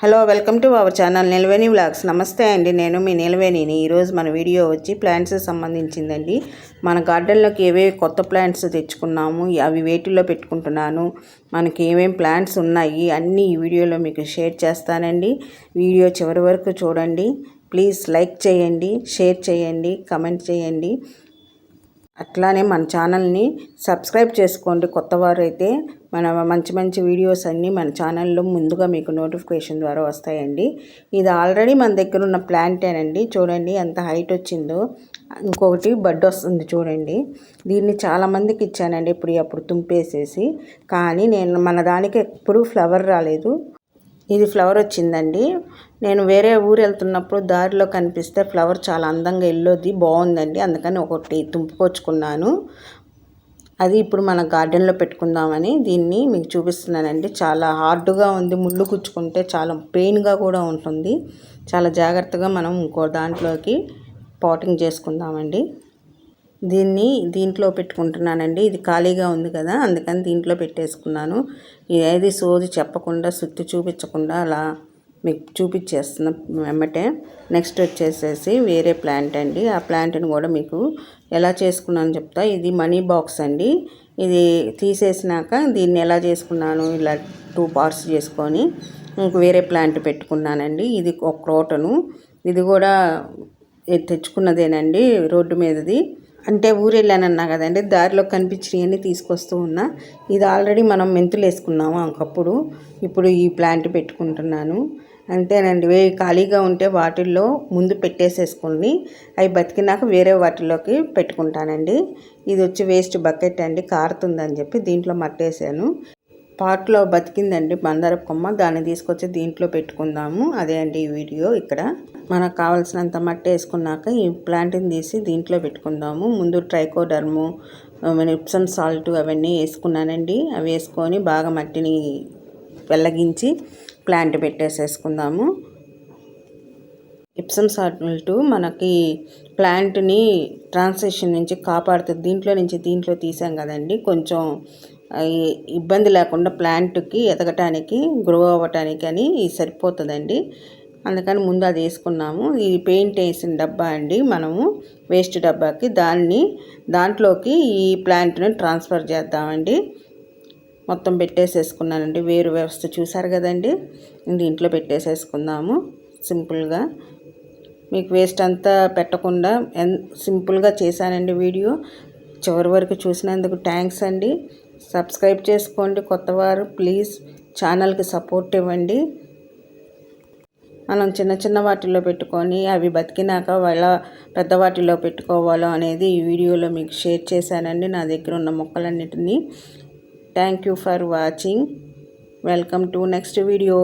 Hello, welcome to our channel Neelaveni vlogs. నమస్తే అండి, నేను మీ నిలవేణిని. ఈరోజు మన వీడియో వచ్చి ప్లాంట్స్ సంబంధించిందండి. మన గార్డెన్లోకి ఏవేవి కొత్త ప్లాంట్స్ తెచ్చుకున్నాము, అవి వేటిల్లో పెట్టుకుంటున్నాను, మనకి ఏమేమి ప్లాంట్స్ ఉన్నాయి అన్నీ ఈ వీడియోలో మీకు షేర్ చేస్తానండి. వీడియో చివరి వరకు చూడండి. ప్లీజ్ లైక్ చేయండి, షేర్ చేయండి, కమెంట్ చేయండి. అట్లానే మన ఛానల్ని సబ్స్క్రైబ్ చేసుకోండి. కొత్తవారు అయితే మన మంచి మంచి వీడియోస్ అన్నీ మన ఛానల్లో ముందుగా మీకు నోటిఫికేషన్ ద్వారా వస్తాయండి. ఇది ఆల్రెడీ మన దగ్గర ఉన్న ప్లాంటేనండి. చూడండి ఎంత హైట్ వచ్చిందో. ఇంకొకటి బడ్ వస్తుంది చూడండి. దీన్ని చాలామందికి ఇచ్చానండి అప్పుడు తుంపేసేసి. కానీ మన దానికి ఎప్పుడు ఫ్లవర్ రాలేదు. ఇది ఫ్లవర్ వచ్చిందండి. నేను వేరే ఊరు వెళ్తున్నప్పుడు దారిలో కనిపిస్తే ఫ్లవర్ చాలా అందంగా ఎల్లోది బాగుందండి. అందుకని ఒకటి తుంపుకొచ్చుకున్నాను. అది ఇప్పుడు మన గార్డెన్లో పెట్టుకుందామని దీన్ని మీకు చూపిస్తున్నానండి. చాలా హార్డ్గా ఉంది, ముళ్ళు కుచ్చుకుంటే చాలా పెయిన్గా కూడా ఉంటుంది. చాలా జాగ్రత్తగా మనం ఇంకో దాంట్లోకి పాటింగ్ చేసుకుందామండి. దీంట్లో పెట్టుకుంటున్నానండి. ఇది ఖాళీగా ఉంది కదా, అందుకని దీంట్లో పెట్టేసుకున్నాను. ఏది సోది చెప్పకుండా, సుత్తి చూపించకుండా అలా మీకు చూపించేస్తున్నా వెంబటే. నెక్స్ట్ వచ్చేసేసి వేరే ప్లాంట్ అండి. ఆ ప్లాంట్ని కూడా మీకు ఎలా చేసుకున్నాను చెప్తా. ఇది మనీ బాక్స్ అండి. ఇది తీసేసినాక దీన్ని ఎలా చేసుకున్నాను, ఇలా 2 పార్ట్స్ చేసుకొని ఇంక వేరే ప్లాంట్ పెట్టుకున్నానండి. ఇది ఒక క్రోటను. ఇది కూడా తెచ్చుకున్నదేనండి, రోడ్డు మీదది. అంటే ఊరు వెళ్ళానన్నా కదండి, దారిలో కనిపించినవన్నీ తీసుకొస్తూ ఉన్నా. ఇది ఆల్రెడీ మనం మెంతులు వేసుకున్నాము ఒకప్పుడు. ఇప్పుడు ఈ ప్లాంట్ పెట్టుకుంటున్నాను. అంతేనండి. ఖాళీగా ఉంటే వాటిల్లో ముందు పెట్టేసేసుకుని అవి బతికినాక వేరే వాటిలోకి పెట్టుకుంటానండి. ఇది వచ్చి వేస్ట్ బకెట్ అండి, కారుతుందని చెప్పి దీంట్లో మట్టేసాను. పాట్లో బతికిందండి మందార కొమ్మ, దాన్ని తీసుకొచ్చి దీంట్లో పెట్టుకుందాము. అదే అండి ఈ వీడియో. ఇక్కడ మనకు కావాల్సినంత మట్టి వేసుకున్నాక ఈ ప్లాంట్ని తీసి దీంట్లో పెట్టుకుందాము. ముందు ట్రైకోడర్ము, ఎప్సమ్ సాల్ట్ అవన్నీ వేసుకున్నానండి. అవి వేసుకొని బాగా మట్టిని వెల్లగించి ప్లాంట్ పెట్టేసేసుకుందాము. ఎప్సమ్ సాల్ట్ మనకి ప్లాంట్ని ట్రాన్సిషన్ నుంచి కాపాడుతుంది. దీంట్లో నుంచి దీంట్లో తీసాం కదండి, కొంచెం ఇబ్బంది లేకుండా ప్లాంట్కి ఎదగటానికి, గ్రో అవ్వటానికి అని సరిపోతుందండి. అందుకని ముందు అది వేసుకున్నాము. ఈ పెయింట్ వేసిన డబ్బా అండి, మనము వేస్ట్ డబ్బాకి దాంట్లోకి ఈ ప్లాంట్ని ట్రాన్స్ఫర్ చేద్దామండి. మొత్తం పెట్టేసేసుకున్నానండి. వేరు వ్యవస్థ చూసారు కదండి, దీంట్లో పెట్టేసేసుకుందాము సింపుల్గా. మీకు వేస్ట్ అంతా పెట్టకుండా సింపుల్గా చేశానండి వీడియో. చివరి వరకు చూసినందుకు థ్యాంక్స్ అండి. సబ్స్క్రైబ్ చేసుకోండి కొత్తవారు. ప్లీజ్ ఛానల్కి సపోర్ట్ ఇవ్వండి. మనం చిన్న చిన్న వాటిల్లో పెట్టుకొని అవి బతికినాక ఎలా పెద్ద వాటిల్లో పెట్టుకోవాలో అనేది ఈ వీడియోలో మీకు షేర్ చేశానండి, నా దగ్గర ఉన్న మొక్కలన్నిటినీ. Thank you for watching. Welcome to next video.